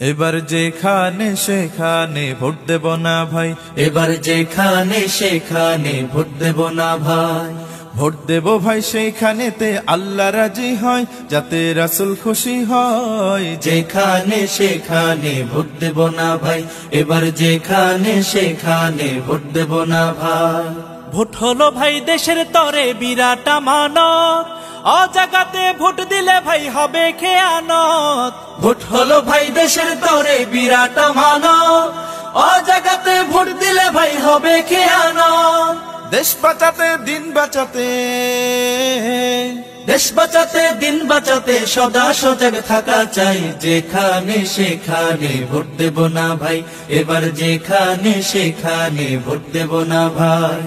এবার যেখানে সেখানে ভোট দেব না ভাই, এবার যেখানে সেখানে ভোট দেব না ভাই। ভোট দেব ভাই সেইখানেতে আল্লাহ রাজি হয়, যাতে রাসূল খুশি হয়। যেখানে সেখানে ভোট দেব না ভাই, এবার যেখানে সেখানে ভোট দেব না ভাই। ভোট হলো ভাই দেশের তরে বিরাট আমানত, অজাগাতে ভোট দিলে ভাই হবে খেয়ানত। ভোট হলো ভাই দেশের তরে বিরাট আমানত, অজাগাতে ভোট দিলে ভাই হবে খেয়ানত। দেশ বাঁচাতে দিন বাঁচাতে, দেশ বাঁচাতে দিন বাঁচাতে সদা সজাগ থাকা চাই। যেখানে সেখানে ভোট দেব না ভাই, এবার যেখানে সেখানে ভোট দেব না ভাই।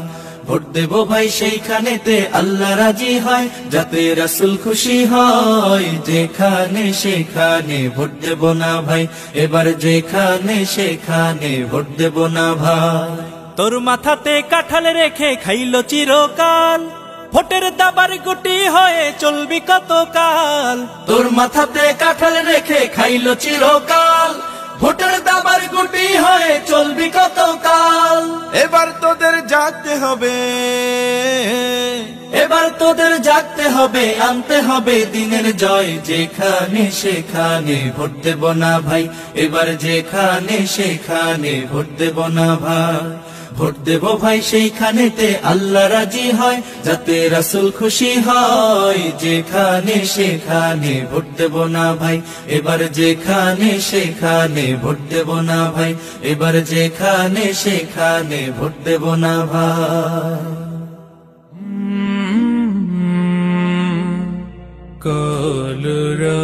ভোট দেব ভাই সেইখানেতে আল্লাহ রাজি হয়, যাতে রাসূল খুশি হয়। যেখানে সেখানে ভোট দেব না ভাই, এবার যেখানে সেখানে ভোট দেব না ভাই। তোর মাথাতে কাঁঠাল রেখে খাইলো চিরকাল, ভোটের দাবার গুটি হয়ে চলবি কতকাল। তোর মাথাতে কাঁঠাল রেখে খাইলো চিরকাল, ভোটের দাবার গুটি হয়ে চলবি কতকাল। এবার তোদের জাগতে হবে, এবার তোদের জাগতে হবে, আনতে হবে দিনের জয়। যেখানে সেখানে ভোট দেব না ভাই, এবার যেখানে সেখানে ভোট দেব না ভাই। ভোট দেব ভাই সেইখানেতে আল্লাহ রাজি হয়, যাতে রাসূল খুশি হয়। যেখানে সেখানে ভোট দেব না ভাই, এবার যেখানে সেখানে ভোট দেব না ভাই। এবার যেখানে সেখানে ভোট দেব না ভাই। কলরা